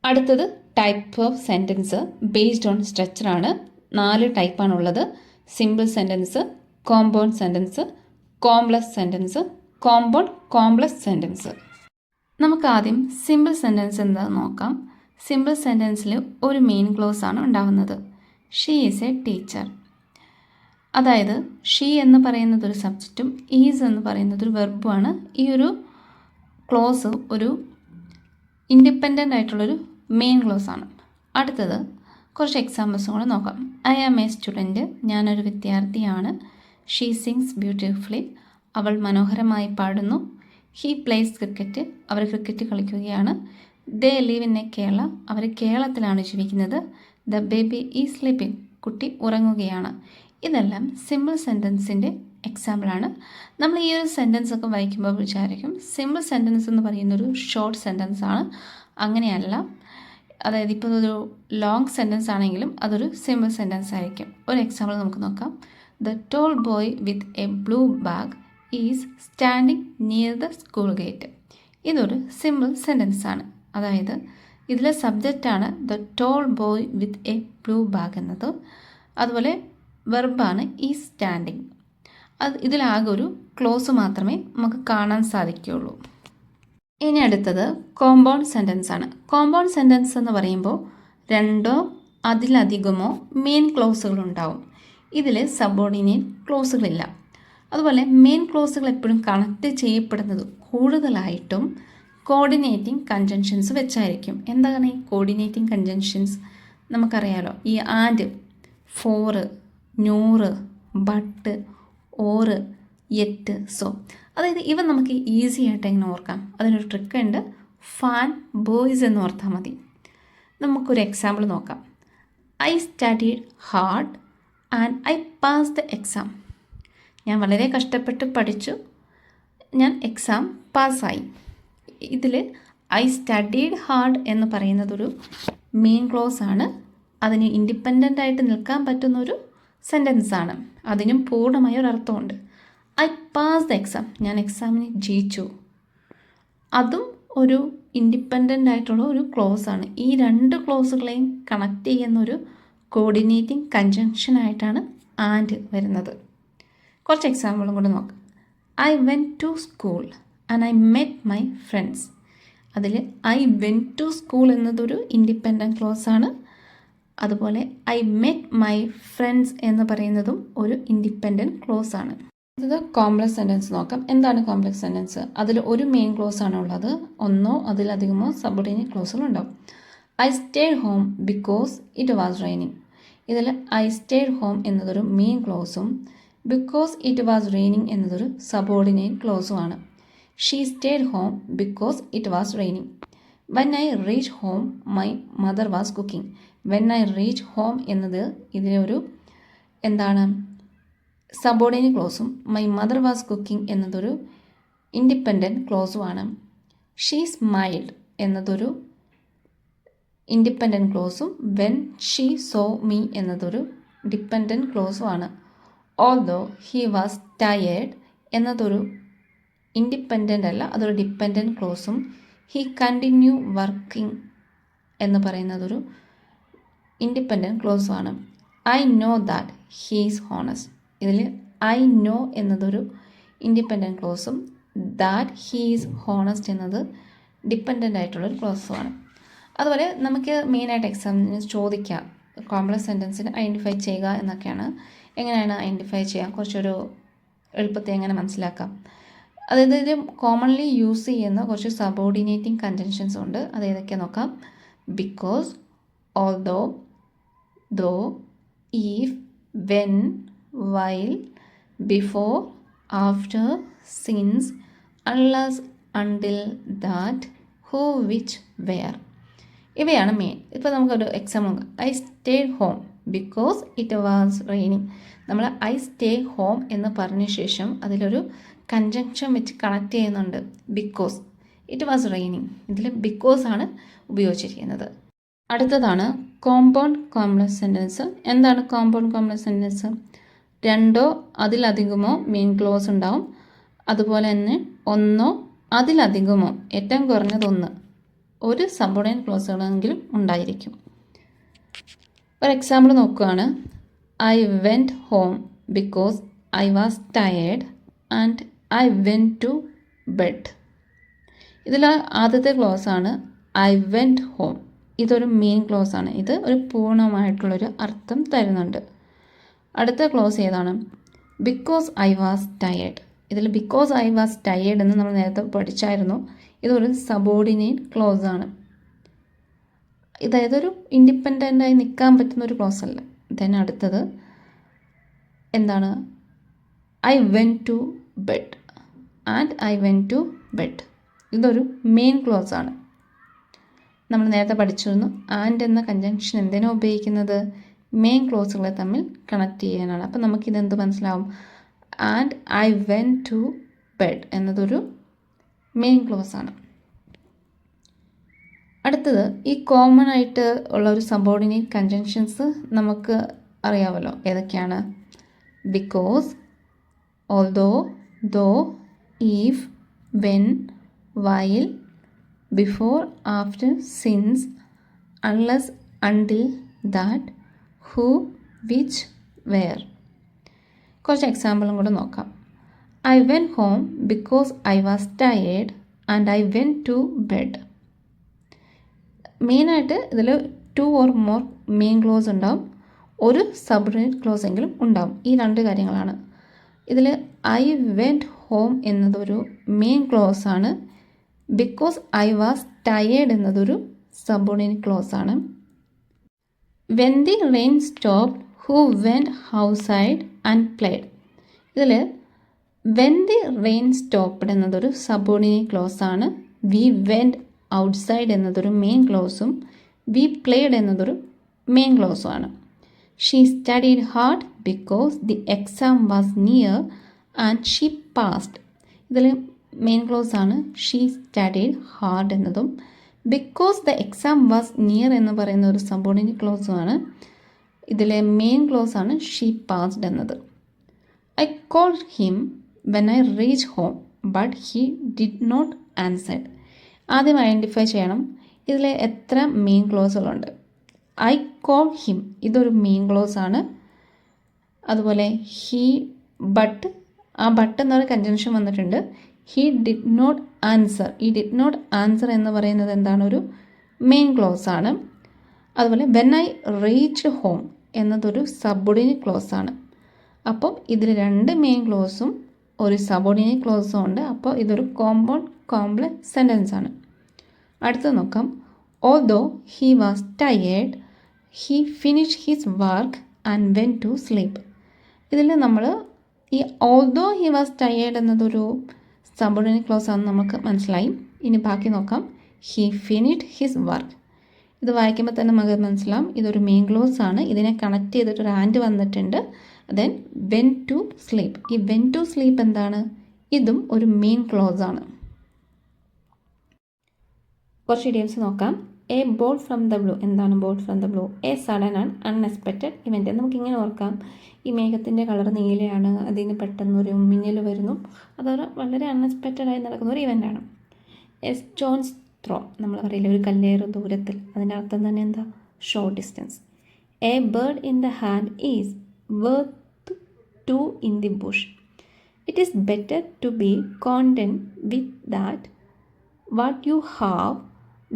അടുത്തത് type of sentence based on സ്ട്രക്ചറാണ്. 4 ടൈപ്പാണുള്ളത്. Simple sentence, compound sentence, complex sentence, compound complex sentence. നമുക്ക് ആദ്യം സിമ്പിൾ സെൻറ്റൻസ് എന്താണെന്ന് നോക്കാം. സിമ്പിൾ സെൻറ്റൻസിൽ ഒരു മെയിൻ ക്ലോസ് ആണ് ഉണ്ടാകുന്നത്. She is A teacher. അതായത് ഷീ എന്ന് പറയുന്നത് ഒരു സബ്ജക്റ്റും ഈസ് എന്ന് പറയുന്നത് ഒരു വെർബുമാണ്. ഈ ഒരു ക്ലോസ് ഒരു ഇൻഡിപെൻഡൻ്റ് ആയിട്ടുള്ളൊരു മെയിൻ ക്ലോസ് ആണ്. അടുത്തത് കുറച്ച് എക്സാമ്പിൾസും കൂടെ നോക്കാം. I am a student. ഞാനൊരു വിദ്യാർത്ഥിയാണ്. She sings beautifully. അവൾ മനോഹരമായി പാടുന്നു. He plays cricket. അവർ ക്രിക്കറ്റ് കളിക്കുകയാണ്. They live in a Kerala. അവർ കേരളത്തിലാണ് ജീവിക്കുന്നത്. The baby is sleeping. കുട്ടി ഉറങ്ങുകയാണ്. ഇതെല്ലാം സിമ്പിൾ സെൻറ്റൻസിൻ്റെ എക്സാമ്പിളാണ്. നമ്മൾ ഈ ഒരു സെൻറ്റൻസ് ഒക്കെ വായിക്കുമ്പോൾ വിചാരിക്കും സിമ്പിൾ സെൻറ്റൻസ് എന്ന് പറയുന്നൊരു ഷോർട്ട് സെൻറ്റൻസ് ആണ്. അങ്ങനെയല്ല. അതായത് ഇപ്പോൾ ഒരു ലോങ് സെൻറ്റൻസ് ആണെങ്കിലും അതൊരു സിമ്പിൾ സെൻറ്റൻസ് ആയിരിക്കും. ഒരു എക്സാമ്പിൾ നമുക്ക് നോക്കാം. The tall boy with a blue bag is standing near the school gate. ഇതൊരു സിമ്പിൾ സെൻറ്റൻസ് ആണ്. അതായത് ഇതിലെ സബ്ജക്റ്റാണ് the tall boy with a blue bag എന്നത്. അതുപോലെ വെർബാണ് ഈ സ്റ്റാൻഡിങ്. ഇതിലാകെ ഒരു ക്ലോസ് മാത്രമേ നമുക്ക് കാണാൻ സാധിക്കുകയുള്ളൂ. ഇനി അടുത്തത് കോമ്പൗണ്ട് സെൻറ്റൻസ് ആണ്. കോമ്പൗണ്ട് സെൻറ്റൻസ് എന്ന് പറയുമ്പോൾ 2 അതിലധികമോ മെയിൻ ക്ലോസുകൾ ഉണ്ടാവും. ഇതിൽ സബോർഡിനേറ്റ് ക്ലോസുകളില്ല. അതുപോലെ മെയിൻ ക്ലോസുകൾ എപ്പോഴും കണക്ട് ചെയ്യപ്പെടുന്നത് കൂടുതലായിട്ടും കോർഡിനേറ്റിംഗ് കൺജങ്ഷൻസ് വെച്ചായിരിക്കും. എന്താണ് ഈ കോർഡിനേറ്റിംഗ് കൺജങ്ഷൻസ്? നമുക്കറിയാലോ, ഈ ആൻഡ്, ഫോർ, നൂറ്, ബട്ട്, ഓറ്, യെറ്റ്, സോ. അതായത് ഇവ നമുക്ക് ഈസി ആയിട്ട് എങ്ങനെ ഓർക്കാം? അതിനൊരു ട്രിക്ക് ഉണ്ട്. ഫാൻ ബോയ്സ് എന്ന് ഓർത്താൽ മതി. നമുക്കൊരു എക്സാമ്പിൾ നോക്കാം. I studied hard and I pass the exam. ഞാൻ വളരെ കഷ്ടപ്പെട്ട് പഠിച്ചു, ഞാൻ എക്സാം പാസ്സായി. ഇതിൽ ഐ സ്റ്റഡീഡ് ഹാർഡ് എന്ന് പറയുന്നതൊരു മെയിൻ ക്ലോസ് ആണ്. അതിന് ഇൻഡിപെൻഡൻ്റ് ആയിട്ട് നിൽക്കാൻ പറ്റുന്നൊരു സെൻറ്റൻസ് ആണ്. അതിനും പൂർണ്ണമായ ഒരു അർത്ഥമുണ്ട്. ഐ പാസ് ദ എക്സാം, ഞാൻ എക്സാമിന് ജയിച്ചു. അതും ഒരു ഇൻഡിപെൻഡൻ്റ് ആയിട്ടുള്ള ഒരു ക്ലോസ് ആണ്. ഈ 2 ക്ലോസുകളെയും കണക്ട് ചെയ്യുന്നൊരു കോർഡിനേറ്റിംഗ് കൺജങ്ഷൻ ആയിട്ടാണ് ആൻഡ് വരുന്നത്. കുറച്ച് എക്സാമ്പിളും കൂടെ നോക്കാം. I went to school and I met my friends. അതിൽ ഐ വെൻറ്റ് ടു സ്കൂൾ എന്നതൊരു ഇൻഡിപെൻഡൻറ്റ് ക്ലോസ് ആണ്. അതുപോലെ ഐ മെറ്റ് മൈ ഫ്രണ്ട്സ് എന്ന് പറയുന്നതും ഒരു ഇൻഡിപെൻഡൻറ്റ് ക്ലോസ് ആണ്. ഇത് കോംപ്ലക്സ് സെൻറ്റൻസ് നോക്കാം. എന്താണ് കോംപ്ലക്സ് സെൻറ്റൻസ്? അതിൽ ഒരു മെയിൻ ക്ലോസ് ആണ് ഉള്ളത്. 1 അതിലധികമോ സബോർഡിനേറ്റ് ക്ലോസുകൾ ഉണ്ടാവും. I stayed home because it was raining. ഇതിൽ ഐ സ്റ്റേഡ് ഹോം എന്നതൊരു മെയിൻ ക്ലോസും ബിക്കോസ് ഇറ്റ് വാസ് റെയിനിങ് എന്നതൊരു സബോർഡിനേറ്റ് ക്ലോസും ആണ്. She stayed home because it was raining. When I reach home my mother was cooking. When I reach home എന്നത് ഇതിലൊരു എന്താണ് subordinate ക്ലോസും മൈ മദർ വാസ് കുക്കിംഗ് എന്നതൊരു ഇൻഡിപെൻഡൻറ്റ് ക്ലോസുമാണ്. ഷീ സ്മൈൽഡ് എന്നതൊരു ഇൻഡിപെൻഡൻറ്റ് ക്ലോസും വെൻ ഷീ സോ മീ എന്നതൊരു dependent ക്ലോസും ആണ്. ഓൾദോ ഹി വാസ് ടയേർഡ് എന്നതൊരു ഇൻഡിപെൻഡൻ്റ് അല്ല, അതൊരു ഡിപ്പെൻഡൻറ്റ് ക്ലോസും ഹി കണ്ടിന്യൂ വർക്കിംഗ് എന്ന് പറയുന്നതൊരു ഇൻഡിപെൻഡൻറ്റ് ക്ലോസുമാണ്. I know that he is honest. ഇതിൽ ഐ നോ എന്നതൊരു ഇൻഡിപെൻഡൻറ്റ് ക്ലോസും ദാറ്റ് ഹീ ഈസ് ഹോണസ്റ്റ് എന്നത് ഡിപ്പെൻഡൻ്റ് ആയിട്ടുള്ളൊരു ക്ലോസുമാണ്. അതുപോലെ നമുക്ക് മെയിനായിട്ട് എക്സാമിന് ചോദിക്കാം കോംപ്ലക്സ് സെൻറ്റൻസിന് ഐഡൻറ്റിഫൈ ചെയ്യുക എന്നൊക്കെയാണ്. എങ്ങനെയാണ് ഐഡൻറ്റിഫൈ ചെയ്യുക? കുറച്ചൊരു എളുപ്പത്തെ എങ്ങനെ മനസ്സിലാക്കാം? അതായത് ഇത് കോമൺലി യൂസ് ചെയ്യുന്ന കുറച്ച് സബോർഡിനേറ്റിംഗ് കൺജങ്ഷൻസ് ഉണ്ട്. അത് ഏതൊക്കെ നോക്കാം. Because, although, though, if, when, while, before, after, since, unless, until, that, who, which, where. ഇവയാണ് മെയിൻ. ഇപ്പോൾ നമുക്കൊരു എക്സാമ്പിൾ നോക്കാം. I stayed home because it was raining. നമ്മൾ ഐ സ്റ്റേ ഹോം എന്ന് പറഞ്ഞ ശേഷം അതിലൊരു കൺജങ്ഷൻ വെച്ച് കണക്ട് ചെയ്യുന്നുണ്ട്. Because it was raining. ഇതിൽ ബിക്കോസ് ആണ് ഉപയോഗിച്ചിരിക്കുന്നത്. അടുത്തതാണ് കോമ്പൗണ്ട് കോംപ്ലക്സ് സെൻറ്റൻസ്. എന്താണ് കോമ്പൗണ്ട് കോംപ്ലക്സ് സെൻറ്റൻസ്? 2 അതിലധികമോ മെയിൻ ക്ലോസ് ഉണ്ടാവും. അതുപോലെ തന്നെ 1 അതിലധികമോ ഏറ്റവും കുറഞ്ഞത് 1 ഒരു സബോർഡിനേറ്റ് ക്ലോസുകളെങ്കിലും ഉണ്ടായിരിക്കും. ഒരു എക്സാമ്പിൾ നോക്കുകയാണ്. I went home because I was tired and I went to bed. ഇതിൽ ആദ്യത്തെ ക്ലോസ് ആണ് ഐ വെൻറ്റ് ഹോം. ഇതൊരു മെയിൻ ക്ലോസ് ആണ്. ഇത് ഒരു പൂർണ്ണമായിട്ടുള്ളൊരു അർത്ഥം തരുന്നുണ്ട്. അടുത്ത ക്ലോസ് ഏതാണ്? Because I was tired. ഇതിൽ ബിക്കോസ് ഐ വാസ് ടയേർഡ് എന്ന് നമ്മൾ നേരത്തെ പഠിച്ചായിരുന്നു. ഇതൊരു സബോർഡിനേറ്റ് ക്ലോസ് ആണ്. ഇതൊരു ഇൻഡിപെൻഡൻ്റായി നിൽക്കാൻ പറ്റുന്ന ഒരു ക്ലോസ് അല്ല. ദെൻ അടുത്തത് എന്താണ്? I went to bed and I went to bed. ഇതൊരു മെയിൻ ക്ലോസ് ആണ്. നമ്മൾ നേരത്തെ പഠിച്ചിരുന്നു ആൻഡ് എന്ന കൺജങ്ഷൻ എന്തിനാണ് ഉപയോഗിക്കുന്നത്? മെയിൻ ക്ലോസുകളെ തമ്മിൽ കണക്ട് ചെയ്യാനാണ്. അപ്പോൾ നമുക്കിതെന്ത് മനസ്സിലാവും? And I went to bed എന്നതൊരു മെയിൻ ക്ലോസ് ആണ്. അടുത്തത് ഈ കോമൺ ആയിട്ട് ഉള്ള ഒരു സബോർഡിനേറ്റ് കൺജങ്ഷൻസ് നമുക്ക് അറിയാമല്ലോ. ഏതൊക്കെയാണ്? Because, although, though, if, when, while, before, after, since, unless, until, that, who, which, where. കുറച്ച് എക്സാമ്പിളും കൂടെ നോക്കാം. I went home because I was tired and I went to bed. മെയിനായിട്ട് ഇതിൽ 2 or more മെയിൻ ക്ലോസ് ഉണ്ടാവും, ഒരു subordinate close എങ്കിലും ഉണ്ടാവും. ഈ 2 കാര്യങ്ങളാണ്. ഇതിൽ ഐ വെൻറ്റ് ഹോം എന്നതൊരു മെയിൻ ക്ലോസ് ആണ്. ബിക്കോസ് ഐ വാസ് ടയേർഡ് എന്നതൊരു സബോർഡിനേറ്റ് ക്ലോസ് ആണ്. When the rain stopped who went outside and played. ഇതിൽ വെൻ ദി റെയിൻ സ്റ്റോപ്ഡ് എന്നതൊരു സബോർഡിനേറ്റ് ക്ലോസ് ആണ്. വി വെൻറ്റ് ഔട്ട്സൈഡ് എന്നതൊരു മെയിൻ ക്ലോസും വി പ്ലേഡ് എന്നതൊരു മെയിൻ ക്ലോസും ആണ്. She studied hard because the exam was near and she passed. ഇതിൽ main clause ആണ് ഷീ സ്റ്റഡീഡ് ഹാർഡ് എന്നതും because the exam was near എന്ന് പറയുന്ന ഒരു സബോർഡിനേറ്റ് ക്ലോസും ആണ്. ഇതിലെ മെയിൻ ക്ലോസ് ആണ് ഷീ പാസ്ഡ് എന്നത്. I called him when I reach home but he did not answer. ആദ്യം ഐഡൻറ്റിഫൈ ചെയ്യണം ഇതിൽ എത്ര മെയിൻ ക്ലോസുകളുണ്ട്. ഐ കോൾ ഹിം ഇതൊരു മെയിൻ ക്ലോസ് ആണ്. അതുപോലെ ഹി, ബട്ട്, ആ ബട്ട് എന്നൊരു കൺജങ്ഷൻ വന്നിട്ടുണ്ട്. ഹി ഡിഡ് നോട്ട് ആൻസർ, ഈ ഡിഡ് നോട്ട് ആൻസർ എന്ന് പറയുന്നത് എന്താണ്? ഒരു മെയിൻ ക്ലോസ് ആണ്. അതുപോലെ വെൻ ഐ റീച്ച് ഹോം എന്നതൊരു സബോർഡിനേറ്റ് ക്ലോസ് ആണ്. അപ്പം ഇതിൽ 2 മെയിൻ ക്ലോസും ഒരു സബോർഡിനേറ്റ് ക്ലോസും ഉണ്ട്. അപ്പോൾ ഇതൊരു കോമ്പൗണ്ട് കോംപ്ലക്സ് സെൻറ്റൻസ് ആണ്. അടുത്തത് നോക്കാം. Although he was tired he finish his work and went to sleep. ഇതിൽ നമ്മൾ ഈ ഓൾദോ ഹി വാസ് ടയേർഡ് എന്നതൊരു സബോർഡിനേറ്റ് ക്ലോസ് ആണെന്ന് നമുക്ക് മനസ്സിലായി. ഇനി ബാക്കി നോക്കാം. He finished his work. ഇത് വായിക്കുമ്പോൾ തന്നെ നമുക്ക് മനസ്സിലാവും ഇതൊരു മെയിൻ ക്ലോസ് ആണ്. ഇതിനെ കണക്ട് ചെയ്തിട്ടൊരു ആൻഡ് വന്നിട്ടുണ്ട്. Then went to sleep. ഈ വെൻ ടു സ്ലീപ്പ് എന്താണ്? ഇതും ഒരു മെയിൻ ക്ലോസ് ആണ്. കുറച്ച് ഇഡിയംസ് നോക്കാം. A ball from the blue. എന്താണ് ball from the blue? A sudden and unexpected event. നമുക്കിങ്ങനെ ഓർക്കാം. ഈ മേഘത്തിൻ്റെ കളർ നീലയാണ്, അതിന് പെട്ടെന്നൊരു മിന്നൽ വരുന്നു. അതൊരു വളരെ അൺഎക്സ്പെക്റ്റഡായി നടക്കുന്ന ഒരു ഇവൻ്റാണ്. A stones throw. നമ്മൾ പറയില്ല ഒരു കല്ലേറ് ദൂരത്തിൽ. അതിൻ്റെ അർത്ഥം തന്നെ എന്താ? Short distance. A bird in the hand is worth 2 in the bush. It is better to be content with that what you have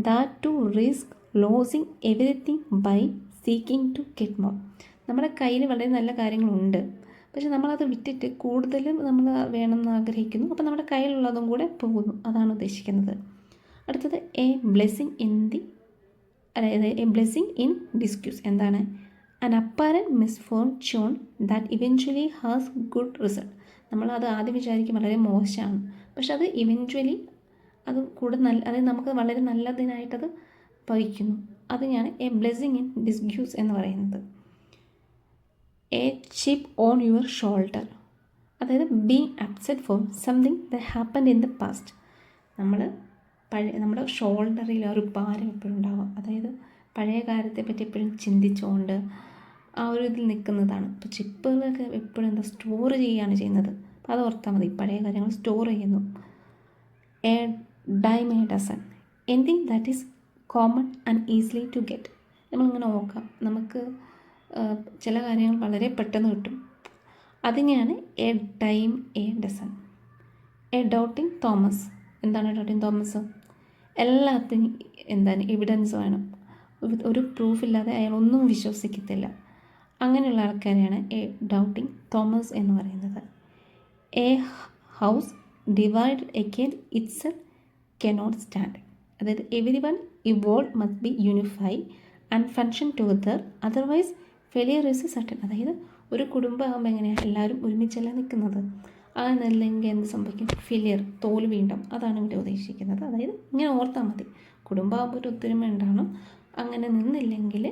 that to risk losing everything by seeking to get more. നമ്മുടെ കയ്യിൽ വളരെ നല്ല കാര്യങ്ങളുണ്ട്, പക്ഷെ നമ്മളത് വിറ്റിട്ട് കൂടുതലും നമ്മൾ വേണമെന്ന് ആഗ്രഹിക്കുന്നു. അപ്പോൾ നമ്മുടെ കയ്യിലുള്ളതും കൂടെ പോകുന്നു. അതാണ് ഉദ്ദേശിക്കുന്നത്. അടുത്തത് എ ബ്ലെസ്സിങ് ഇൻ ദി, അതായത് എ ബ്ലെസ്സിങ് ഇൻ ഡിസ്ക്യൂസ്. എന്താണ്? an apparent misfortune that eventually has good result. നമ്മളത് ആദ്യം വിചാരിക്കും വളരെ മോശമാണ്, പക്ഷെ അത് ഇവൻച്വലി അത് കൂടുതൽ നല്ല, അതായത് നമുക്ക് വളരെ നല്ലതിനായിട്ടത് ഭവിക്കുന്നു. അതിനാണ് എ ബ്ലെസ്സിങ് ഇൻ ഡിസ്ഗ്യൂസ് എന്ന് പറയുന്നത്. A chip on your shoulder, അതായത് being upset for something the happened in the past. നമ്മുടെ ഷോൾഡറിൽ ഒരു ഭാരം എപ്പോഴും ഉണ്ടാവുക, അതായത് പഴയ കാര്യത്തെ പറ്റി എപ്പോഴും ചിന്തിച്ചുകൊണ്ട് ആ ഒരു ഇതിൽ നിൽക്കുന്നതാണ്. ഇപ്പോൾ ചിപ്പുകളൊക്കെ എപ്പോഴും എന്താ സ്റ്റോർ ചെയ്യുകയാണ് ചെയ്യുന്നത്. അപ്പോൾ അത് ഓർത്താൽ മതി, പഴയ കാര്യങ്ങൾ സ്റ്റോർ ചെയ്യുന്നു. A dime a dozen, anything that is common and easily to get. നമ്മളിങ്ങനെ നോക്കാം, നമുക്ക് ചില കാര്യങ്ങൾ വളരെ പെട്ടെന്ന് കിട്ടും. അതിനെയാണ് a time a dozen. A doubting Thomas. എന്താണ് ഡൗട്ടിങ് തോമസ്? എല്ലാത്തിനും എന്താണ് എവിഡൻസ് വേണം. ഒരു പ്രൂഫില്ലാതെ അയാൾ ഒന്നും വിശ്വസിക്കത്തില്ല. അങ്ങനെയുള്ള ആൾക്കാരെയാണ് എ ഡൗട്ടിങ് തോമസ് എന്ന് പറയുന്നത്. A house divided against itself cannot stand. അതായത് every one evolve must be unify and function together, otherwise failure is certain. അതായത് ഒരു കുടുംബമാകുമ്പോൾ എങ്ങനെയാണ് എല്ലാവരും ഒരുമിച്ചല്ല നിൽക്കുന്നത്. അങ്ങനെയല്ലെങ്കിൽ എന്ത് സംഭവിക്കും? ഫെയിലിയർ, തോൽവി ഉണ്ടാവും. അതാണ് ഇവിടെ ഉദ്ദേശിക്കുന്നത്. അതായത് ഇങ്ങനെ ഓർത്താൽ മതി, കുടുംബമാകുമ്പോൾ ഒരു ഒത്തൊരുമ ഉണ്ടാവണം. അങ്ങനെ നിന്നില്ലെങ്കിൽ,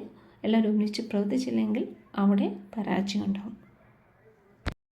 എല്ലാവരും ഒന്നിച്ച് പ്രവർത്തിച്ചില്ലെങ്കിൽ അവിടെ പരാജയം ഉണ്ടാവും.